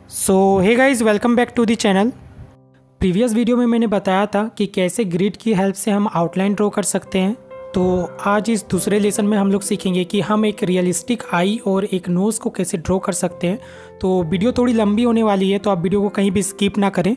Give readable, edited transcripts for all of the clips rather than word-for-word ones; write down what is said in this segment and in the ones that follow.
So hey guys, welcome back to the channel. Previous video में मैंने बताया था कि कैसे ग्रिड की हेल्प से हम आउटलाइन ड्रॉ कर सकते हैं। तो आज इस दूसरे लेसन में हम लोग सीखेंगे कि हम एक रियलिस्टिक आई और एक नोज़ को कैसे ड्रॉ कर सकते हैं। तो वीडियो थोड़ी लंबी होने वाली है, तो आप वीडियो को कहीं भी स्किप ना करें।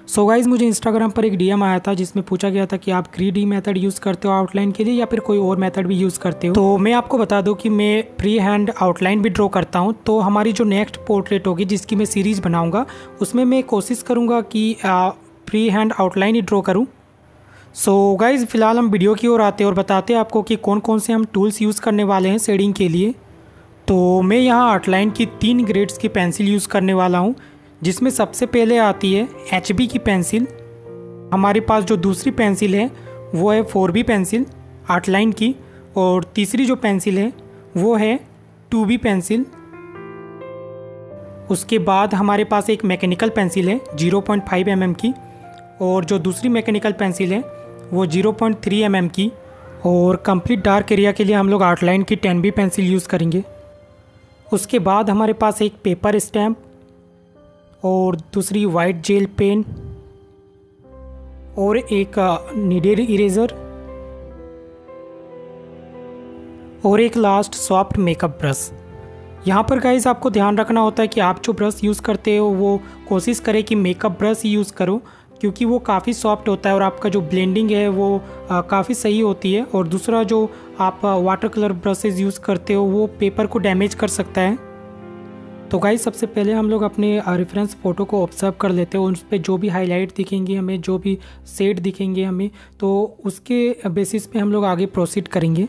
सो गाइज़, मुझे इंस्टाग्राम पर एक डीएम आया था जिसमें पूछा गया था कि आप ग्रिड मेथड यूज़ करते हो आउटलाइन के लिए या फिर कोई और मेथड भी यूज़ करते हो। तो मैं आपको बता दूं कि मैं फ्री हैंड आउटलाइन भी ड्रॉ करता हूं। तो हमारी जो नेक्स्ट पोर्ट्रेट होगी जिसकी मैं सीरीज़ बनाऊंगा उसमें मैं कोशिश करूंगा कि फ्री हैंड आउटलाइन ही ड्रॉ करूँ। सो गाइज़, फ़िलहाल हम वीडियो की ओर आते हैं और बताते हैं आपको कि कौन कौन से हम टूल्स यूज़ करने वाले हैं शेडिंग के लिए। तो मैं यहाँ आउटलाइन की 3 ग्रेड्स की पेंसिल यूज़ करने वाला हूँ, जिसमें सबसे पहले आती है HB की पेंसिल। हमारे पास जो दूसरी पेंसिल है वो है 4B पेंसिल आउटलाइन की, और तीसरी जो पेंसिल है वो है 2B पेंसिल। उसके बाद हमारे पास एक मैकेनिकल पेंसिल है 0.5 mm की, और जो दूसरी मैकेनिकल पेंसिल है वो 0.3 mm की। और कंप्लीट डार्क एरिया के लिए हम लोग आउटलाइन की 10B पेंसिल यूज़ करेंगे। उसके बाद हमारे पास एक पेपर स्टैम्प और दूसरी वाइट जेल पेन और एक नीडेड इरेज़र और एक लास्ट सॉफ्ट मेकअप ब्रश। यहाँ पर गाइस आपको ध्यान रखना होता है कि आप जो ब्रश यूज़ करते हो वो कोशिश करें कि मेकअप ब्रश ही यूज़ करो, क्योंकि वो काफ़ी सॉफ्ट होता है और आपका जो ब्लेंडिंग है वो काफ़ी सही होती है। और दूसरा जो आप वाटर कलर ब्रशेज़ यूज़ करते हो वो पेपर को डैमेज कर सकता है। तो गाइस, सबसे पहले हम लोग अपने रेफरेंस फ़ोटो को ऑब्जर्व कर लेते हैं। उस पर जो भी हाईलाइट दिखेंगे हमें, जो भी शेड दिखेंगे हमें, तो उसके बेसिस पे हम लोग आगे प्रोसीड करेंगे।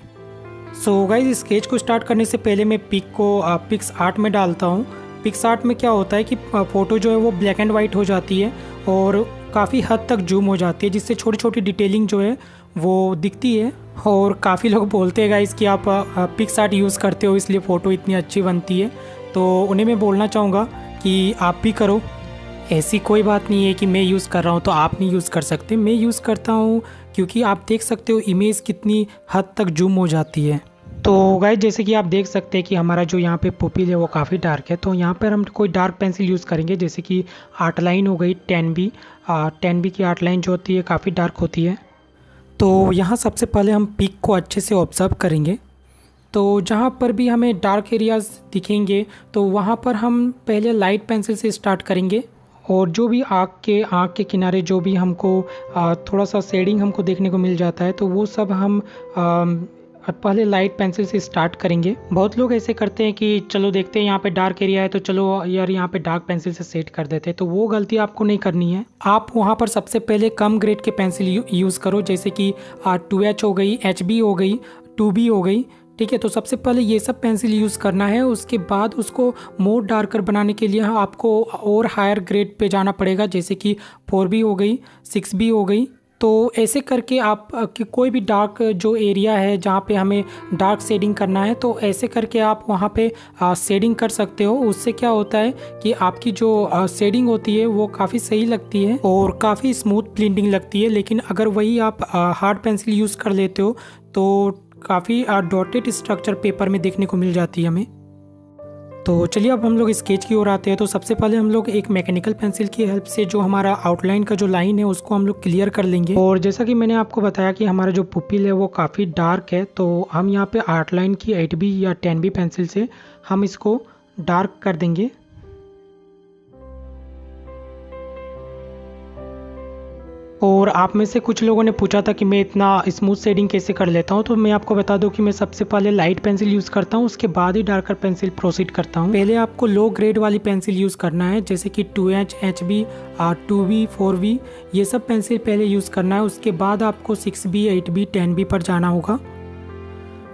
सो गाइस, स्केच को स्टार्ट करने से पहले मैं पिक को पिक्स आर्ट में डालता हूँ। पिक्स आर्ट में क्या होता है कि फ़ोटो जो है वो ब्लैक एंड वाइट हो जाती है और काफ़ी हद तक जूम हो जाती है, जिससे छोटी छोटी डिटेलिंग जो है वो दिखती है। और काफ़ी लोग बोलते हैं गाइस कि आप पिक्स आर्ट यूज़ करते हो इसलिए फ़ोटो इतनी अच्छी बनती है। तो उन्हें मैं बोलना चाहूँगा कि आप भी करो। ऐसी कोई बात नहीं है कि मैं यूज़ कर रहा हूँ तो आप नहीं यूज़ कर सकते। मैं यूज़ करता हूँ क्योंकि आप देख सकते हो इमेज कितनी हद तक जूम हो जाती है। तो गाइस, जैसे कि आप देख सकते हैं कि हमारा जो यहाँ पे पुपिल है वो काफ़ी डार्क है। तो यहाँ पर हम कोई डार्क पेंसिल यूज़ करेंगे, जैसे कि आउटलाइन हो गई 10B। 10B की आउटलाइन जो होती है काफ़ी डार्क होती है। तो यहाँ सबसे पहले हम पिक को अच्छे से ऑब्जर्व करेंगे। तो जहाँ पर भी हमें डार्क एरियाज़ दिखेंगे तो वहाँ पर हम पहले लाइट पेंसिल से स्टार्ट करेंगे, और जो भी आँख के किनारे जो भी हमको थोड़ा सा शेडिंग हमको देखने को मिल जाता है तो वो सब हम पहले लाइट पेंसिल से स्टार्ट करेंगे। बहुत लोग ऐसे करते हैं कि चलो देखते हैं यहाँ पे डार्क एरिया है तो चलो यार यहाँ पे डार्क पेंसिल से सेट कर देते हैं। तो वो गलती आपको नहीं करनी है। आप वहाँ पर सबसे पहले कम ग्रेड के पेंसिल यूज़ करो, जैसे कि 2H हो गई, HB हो गई, 2B हो गई। ठीक है, तो सबसे पहले ये सब पेंसिल यूज़ करना है। उसके बाद उसको मोर डार्कर बनाने के लिए आपको और हायर ग्रेड पे जाना पड़ेगा, जैसे कि 4B हो गई, 6B हो गई। तो ऐसे करके आप कि कोई भी डार्क जो एरिया है जहाँ पे हमें डार्क शेडिंग करना है तो ऐसे करके आप वहाँ पे शेडिंग कर सकते हो। उससे क्या होता है कि आपकी जो शेडिंग होती है वो काफ़ी सही लगती है और काफ़ी स्मूथ ब्लेंडिंग लगती है। लेकिन अगर वही आप हार्ड पेंसिल यूज़ कर लेते हो तो काफ़ी डॉटेड स्ट्रक्चर पेपर में देखने को मिल जाती है हमें। तो चलिए अब हम लोग स्केच की ओर आते हैं। तो सबसे पहले हम लोग एक मैकेनिकल पेंसिल की हेल्प से जो हमारा आउटलाइन का जो लाइन है उसको हम लोग क्लियर कर लेंगे। और जैसा कि मैंने आपको बताया कि हमारा जो पुपिल है वो काफ़ी डार्क है, तो हम यहाँ पे आउटलाइन की 8B या 10B पेंसिल से हम इसको डार्क कर देंगे। और आप में से कुछ लोगों ने पूछा था कि मैं इतना स्मूथ शेडिंग कैसे कर लेता हूं, तो मैं आपको बता दूं कि मैं सबसे पहले लाइट पेंसिल यूज़ करता हूं, उसके बाद ही डार्कर पेंसिल प्रोसीड करता हूं। पहले आपको लो ग्रेड वाली पेंसिल यूज़ करना है, जैसे कि 2H, HB, 2B, 4B, ये सब पेंसिल पहले यूज़ करना है। उसके बाद आपको 6B, 8B, 10B पर जाना होगा।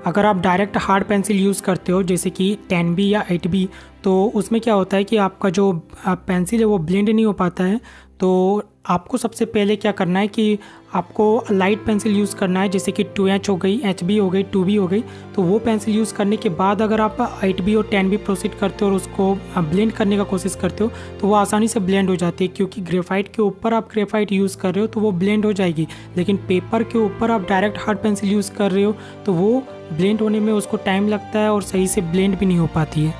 अगर आप डायरेक्ट हार्ड पेंसिल यूज़ करते हो जैसे कि 10B या 8B, तो उसमें क्या होता है कि आपका जो पेंसिल है वो ब्लेंड नहीं हो पाता है। तो आपको सबसे पहले क्या करना है कि आपको लाइट पेंसिल यूज़ करना है, जैसे कि 2H हो गई, HB हो गई, 2B हो गई। तो वो पेंसिल यूज़ करने के बाद अगर आप 8B और 10B प्रोसीड करते हो और उसको ब्लेंड करने का कोशिश करते हो तो वो आसानी से ब्लेंड हो जाती है, क्योंकि ग्रेफाइट के ऊपर आप ग्रेफाइट यूज़ कर रहे हो तो वो ब्लेंड हो जाएगी। लेकिन पेपर के ऊपर आप डायरेक्ट हार्ड पेंसिल यूज़ कर रहे हो तो वो ब्लेंड होने में उसको टाइम लगता है और सही से ब्लेंड भी नहीं हो पाती है।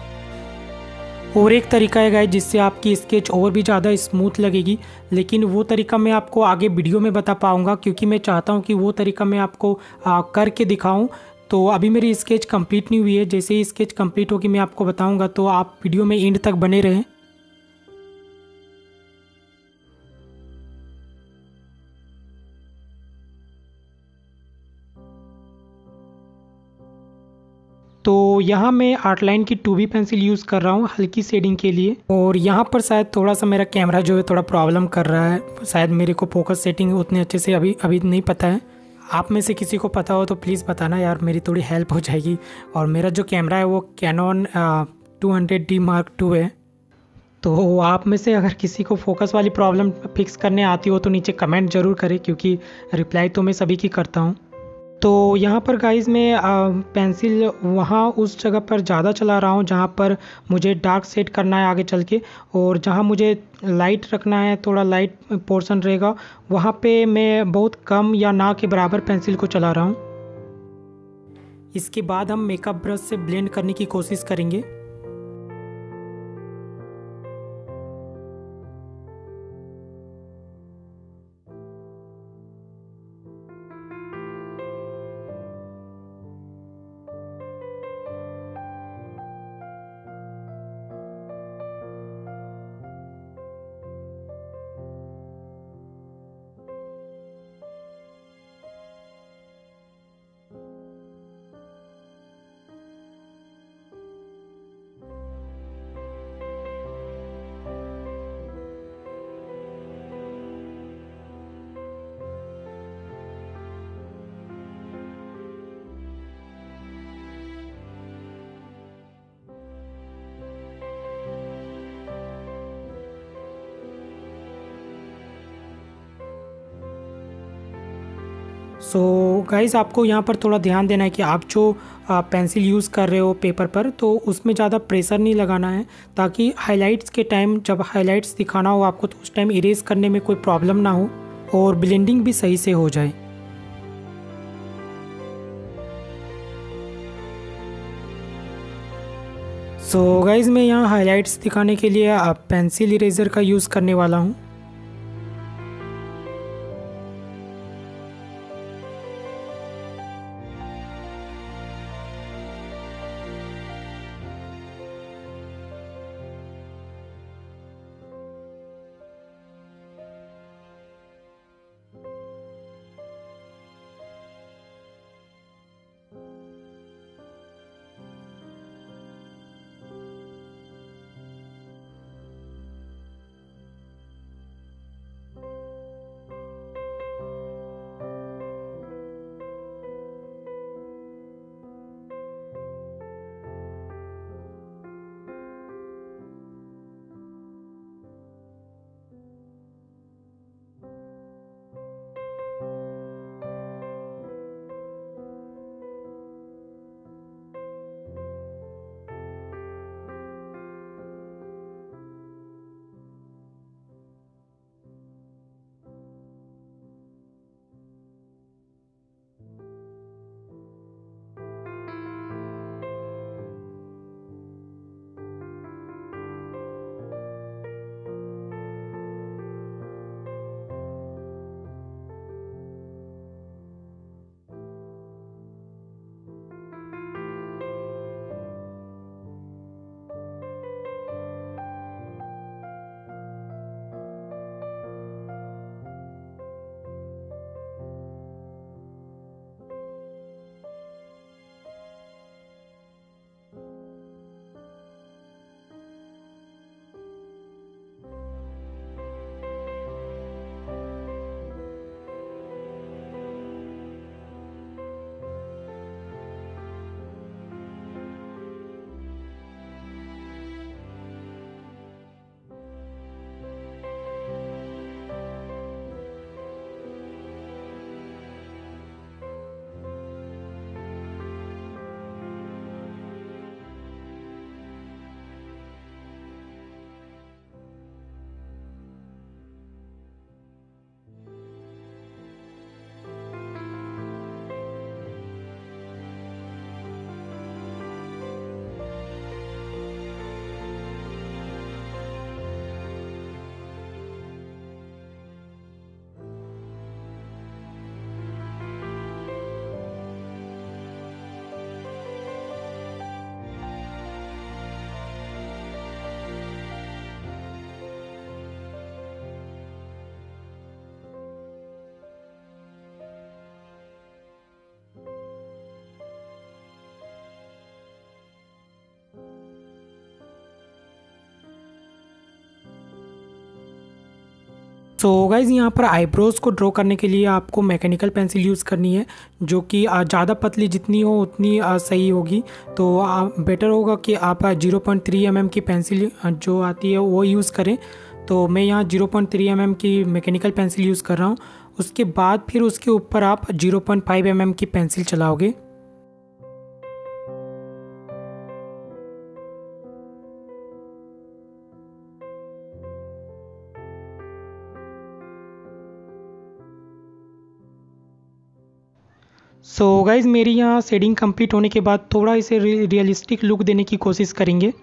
और एक तरीका है गाइस जिससे आपकी स्केच और भी ज़्यादा स्मूथ लगेगी, लेकिन वो तरीका मैं आपको आगे वीडियो में बता पाऊँगा, क्योंकि मैं चाहता हूँ कि वो तरीका मैं आपको करके दिखाऊँ। तो अभी मेरी स्केच कंप्लीट नहीं हुई है, जैसे ही स्केच कंप्लीट होगी मैं आपको बताऊँगा, तो आप वीडियो में एंड तक बने रहें। तो यहाँ मैं आर्टलाइन की 2B पेंसिल यूज़ कर रहा हूँ हल्की शेडिंग के लिए। और यहाँ पर शायद थोड़ा सा मेरा कैमरा जो है थोड़ा प्रॉब्लम कर रहा है, शायद मेरे को फोकस सेटिंग उतने अच्छे से अभी नहीं पता है। आप में से किसी को पता हो तो प्लीज़ बताना यार, मेरी थोड़ी हेल्प हो जाएगी। और मेरा जो कैमरा है वो कैनन 200D Mark II है। तो आप में से अगर किसी को फोकस वाली प्रॉब्लम फिक्स करने आती हो तो नीचे कमेंट ज़रूर करें, क्योंकि रिप्लाई तो मैं सभी की करता हूँ। तो यहाँ पर गाइस मैं पेंसिल वहाँ उस जगह पर ज़्यादा चला रहा हूँ जहाँ पर मुझे डार्क सेट करना है आगे चल के, और जहाँ मुझे लाइट रखना है, थोड़ा लाइट पोर्शन रहेगा, वहाँ पे मैं बहुत कम या ना के बराबर पेंसिल को चला रहा हूँ। इसके बाद हम मेकअप ब्रश से ब्लेंड करने की कोशिश करेंगे। सो गाइस आपको यहाँ पर थोड़ा ध्यान देना है कि आप जो पेंसिल यूज़ कर रहे हो पेपर पर, तो उसमें ज़्यादा प्रेशर नहीं लगाना है, ताकि हाइलाइट्स के टाइम जब हाइलाइट्स दिखाना हो आपको तो उस टाइम इरेज करने में कोई प्रॉब्लम ना हो और ब्लेंडिंग भी सही से हो जाए। सो गाइस मैं यहाँ हाइलाइट्स दिखाने के लिए पेंसिल इरेज़र का यूज़ करने वाला हूँ। सो गाइज़ यहाँ पर आईब्रोज़ को ड्रॉ करने के लिए आपको मैकेनिकल पेंसिल यूज़ करनी है, जो कि ज़्यादा पतली जितनी हो उतनी सही होगी। तो बेटर होगा कि आप 0.3 mm की पेंसिल जो आती है वो यूज़ करें। तो मैं यहाँ 0.3 mm की मैकेनिकल पेंसिल यूज़ कर रहा हूँ। उसके बाद फिर उसके ऊपर आप 0.5 mm की पेंसिल चलाओगे। सो गाइज़ मेरी यहाँ शेडिंग कंप्लीट होने के बाद थोड़ा इसे रियलिस्टिक लुक देने की कोशिश करेंगे।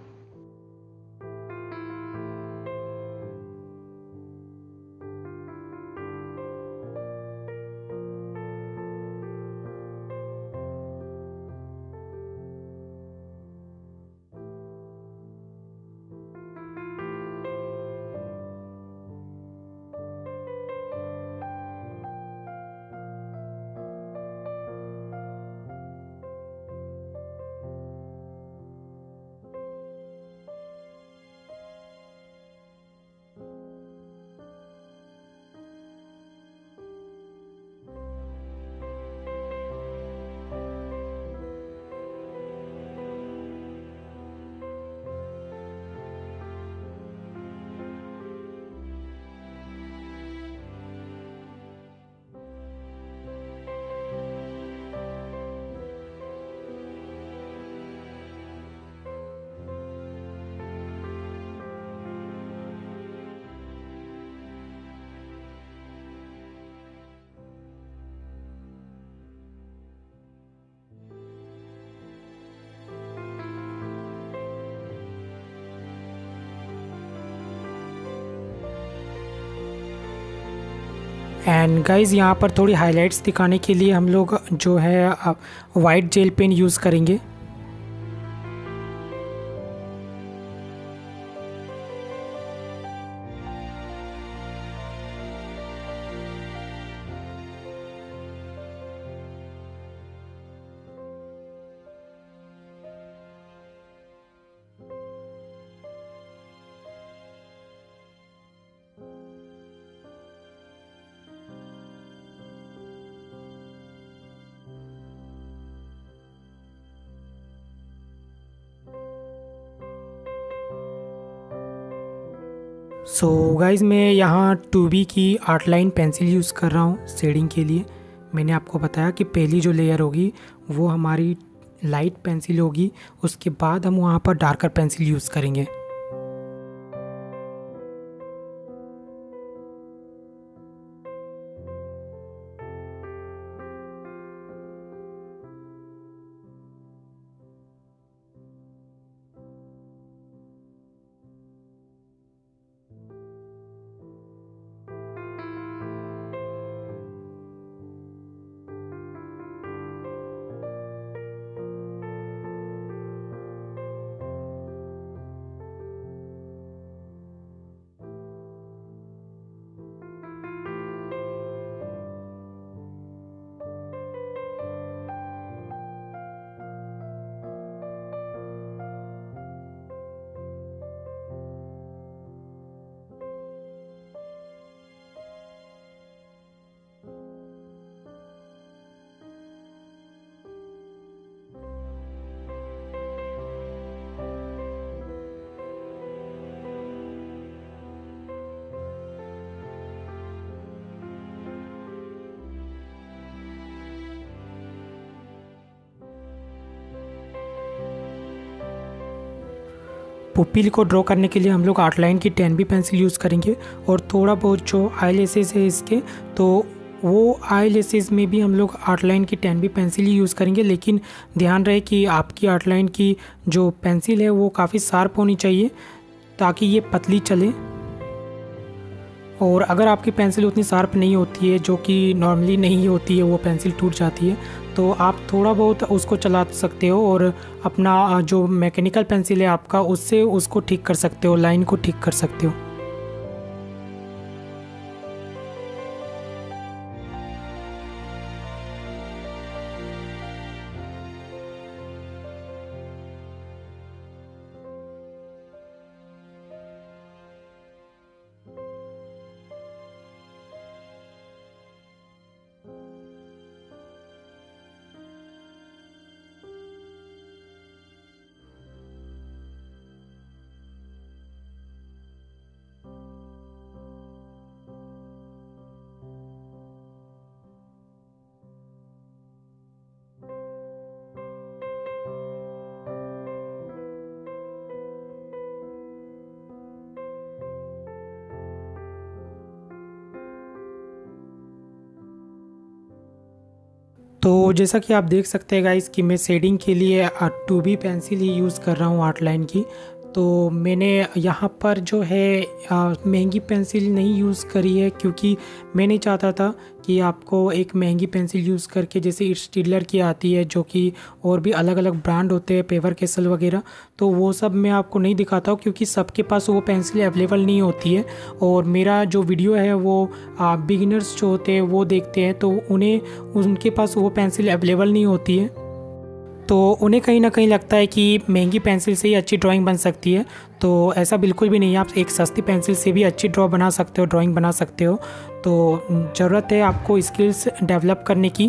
एंड गाइज़ यहाँ पर थोड़ी हाइलाइट्स दिखाने के लिए हम लोग जो है वाइट जेल पेन यूज़ करेंगे। सो गाइज़ मैं यहाँ 2B की आर्टलाइन पेंसिल यूज़ कर रहा हूँ शेडिंग के लिए। मैंने आपको बताया कि पहली जो लेयर होगी वो हमारी लाइट पेंसिल होगी, उसके बाद हम वहाँ पर डार्कर पेंसिल यूज़ करेंगे। पुपिल को ड्रॉ करने के लिए हम लोग आउटलाइन की 10B पेंसिल यूज़ करेंगे और थोड़ा बहुत जो आई लेसेस है इसके, तो वो आई लेसेस में भी हम लोग आउटलाइन की 10B पेंसिल ही यूज़ करेंगे। लेकिन ध्यान रहे कि आपकी आउटलाइन की जो पेंसिल है वो काफ़ी शार्प होनी चाहिए ताकि ये पतली चले। और अगर आपकी पेंसिल उतनी शार्प नहीं होती है, जो कि नॉर्मली नहीं होती है, वो पेंसिल टूट जाती है, तो आप थोड़ा बहुत उसको चला सकते हो और अपना जो मैकेनिकल पेंसिल है आपका उससे उसको ठीक कर सकते हो, लाइन को ठीक कर सकते हो। तो जैसा कि आप देख सकते हैं गाइस कि मैं शेडिंग के लिए 2B पेंसिल ही यूज़ कर रहा हूँ आर्ट लाइन की। तो मैंने यहाँ पर जो है महंगी पेंसिल नहीं यूज़ करी है, क्योंकि मैं नहीं चाहता था कि आपको एक महंगी पेंसिल यूज़ करके, जैसे स्टीलर की आती है जो कि और भी अलग अलग ब्रांड होते हैं, पेपर कैसल वगैरह, तो वो सब मैं आपको नहीं दिखाता हूँ क्योंकि सबके पास वो पेंसिल अवेलेबल नहीं होती है। और मेरा जो वीडियो है वो बिगिनर्स जो होते हैं वो देखते हैं, तो उन्हें उनके पास वो पेंसिल अवेलेबल नहीं होती है, तो उन्हें कहीं ना कहीं लगता है कि महंगी पेंसिल से ही अच्छी ड्राइंग बन सकती है। तो ऐसा बिल्कुल भी नहीं है, आप एक सस्ती पेंसिल से भी अच्छी बना सकते हो, ड्राइंग बना सकते हो। तो ज़रूरत है आपको स्किल्स डेवलप करने की।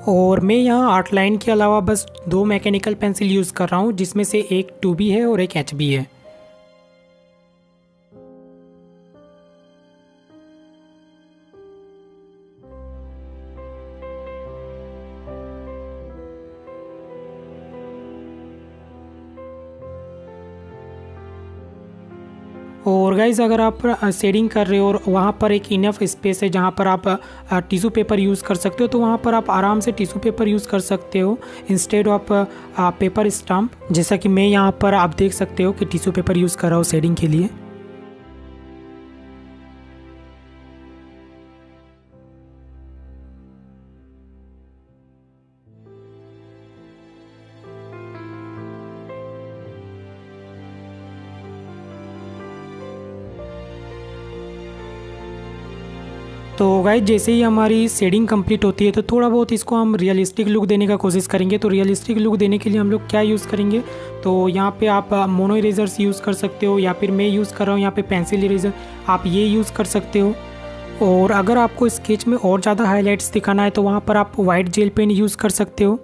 और मैं यहाँ आर्ट लाइन के अलावा बस 2 मैकेनिकल पेंसिल यूज़ कर रहा हूँ, जिसमें से एक 2B है और एक HB है। और गाइज़ अगर आप शेडिंग कर रहे हो और वहाँ पर एक इनफ स्पेस है जहाँ पर आप टिश्यू पेपर यूज़ कर सकते हो, तो वहाँ पर आप आराम से टिश्यू पेपर यूज़ कर सकते हो इंस्टेड ऑफ पेपर स्टाम्प। जैसा कि मैं यहाँ पर आप देख सकते हो कि टिश्यू पेपर यूज़ कर रहा हूँ शेडिंग के लिए। तो गाइज जैसे ही हमारी शेडिंग कंप्लीट होती है तो थोड़ा बहुत इसको हम रियलिस्टिक लुक देने का कोशिश करेंगे। तो रियलिस्टिक लुक देने के लिए हम लोग क्या यूज़ करेंगे, तो यहाँ पे आप मोनो इरेजर्स यूज़ कर सकते हो, या फिर मैं यूज़ कर रहा हूँ यहाँ पे पेंसिल इरेजर, आप ये यूज़ कर सकते हो। और अगर आपको स्केच में और ज़्यादा हाईलाइट्स दिखाना है तो वहाँ पर आप वाइट जेल पेन यूज़ कर सकते हो।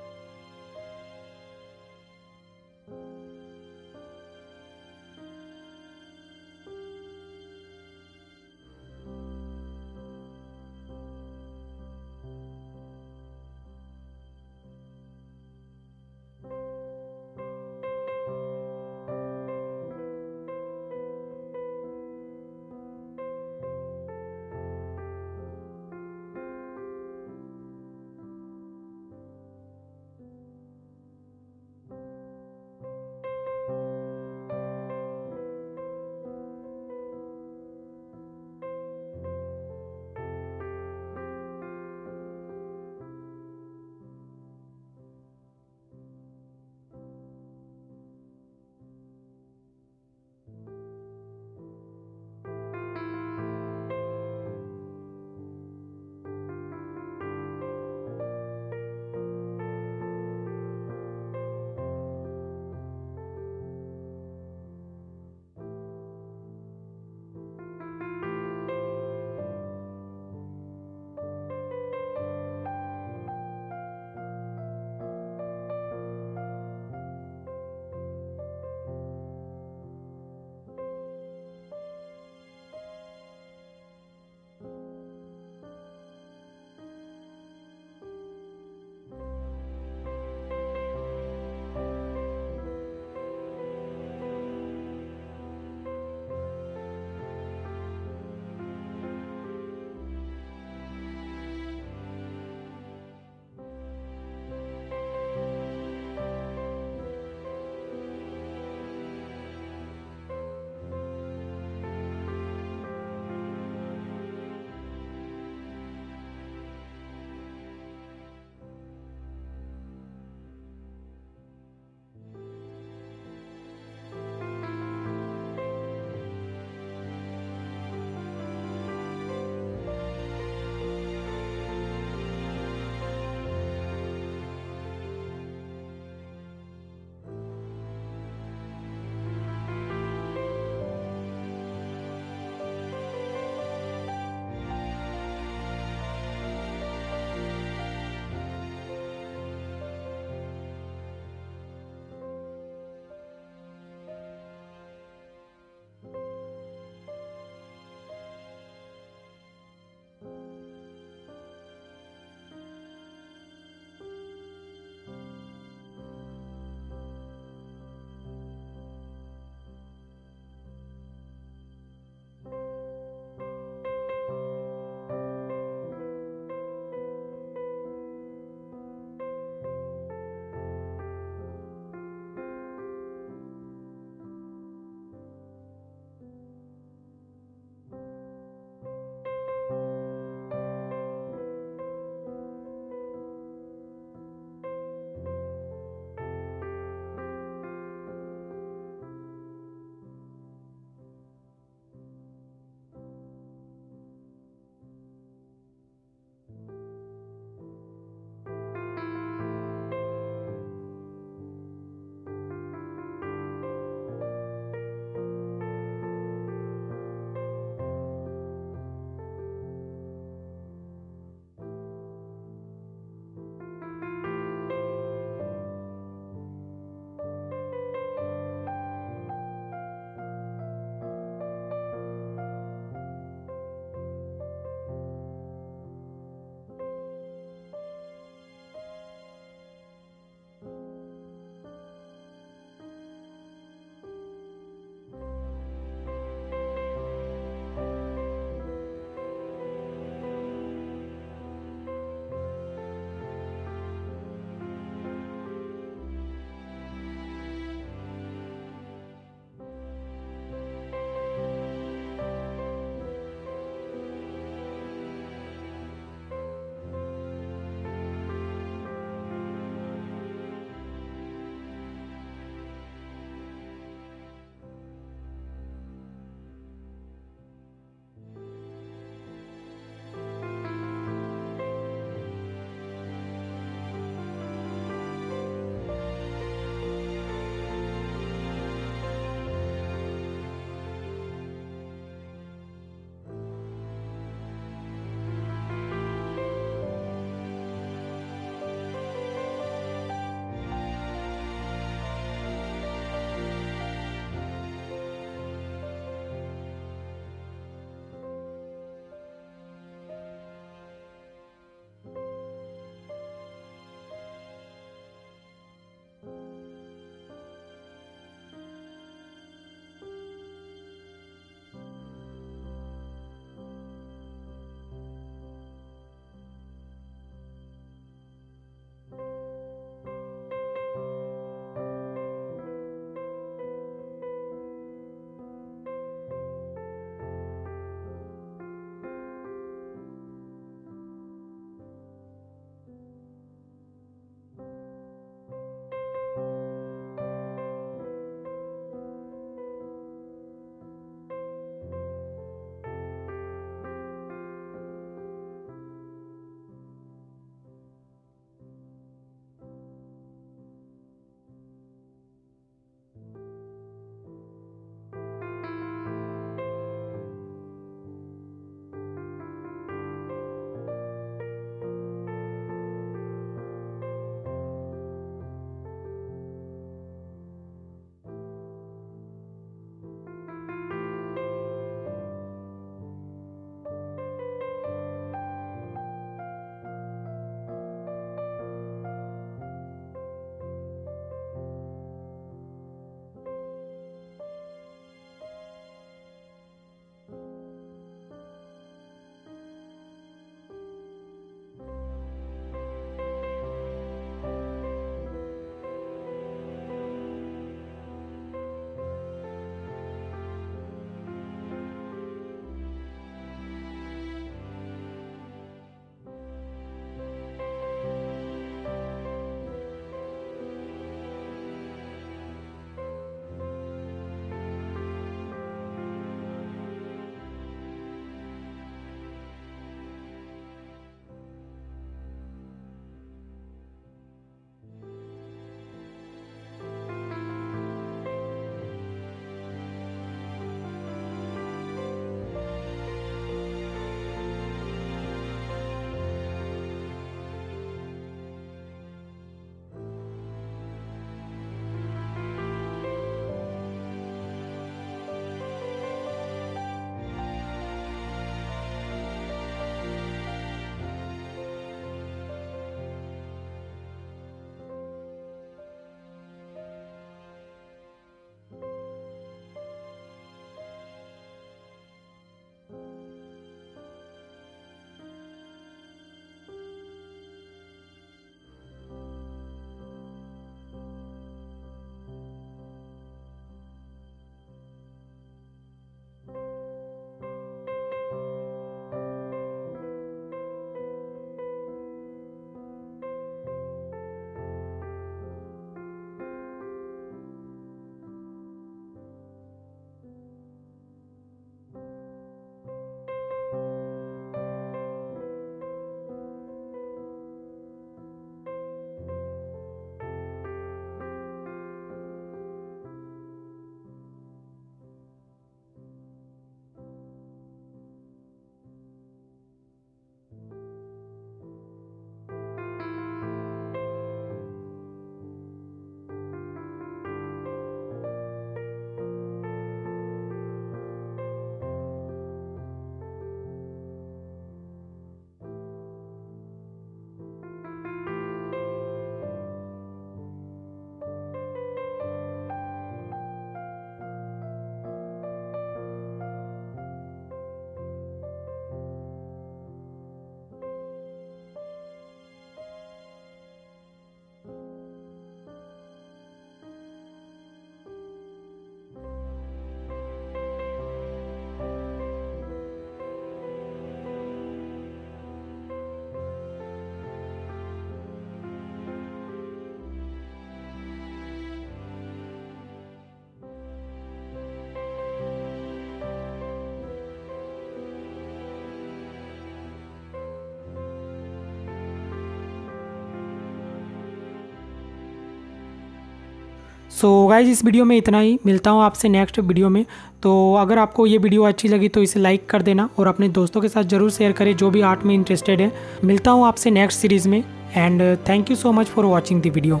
सो गाइज इस वीडियो में इतना ही, मिलता हूँ आपसे नेक्स्ट वीडियो में। तो अगर आपको ये वीडियो अच्छी लगी तो इसे लाइक कर देना और अपने दोस्तों के साथ ज़रूर शेयर करें जो भी आर्ट में इंटरेस्टेड है। मिलता हूँ आपसे नेक्स्ट सीरीज़ में and thank you so much for watching the video.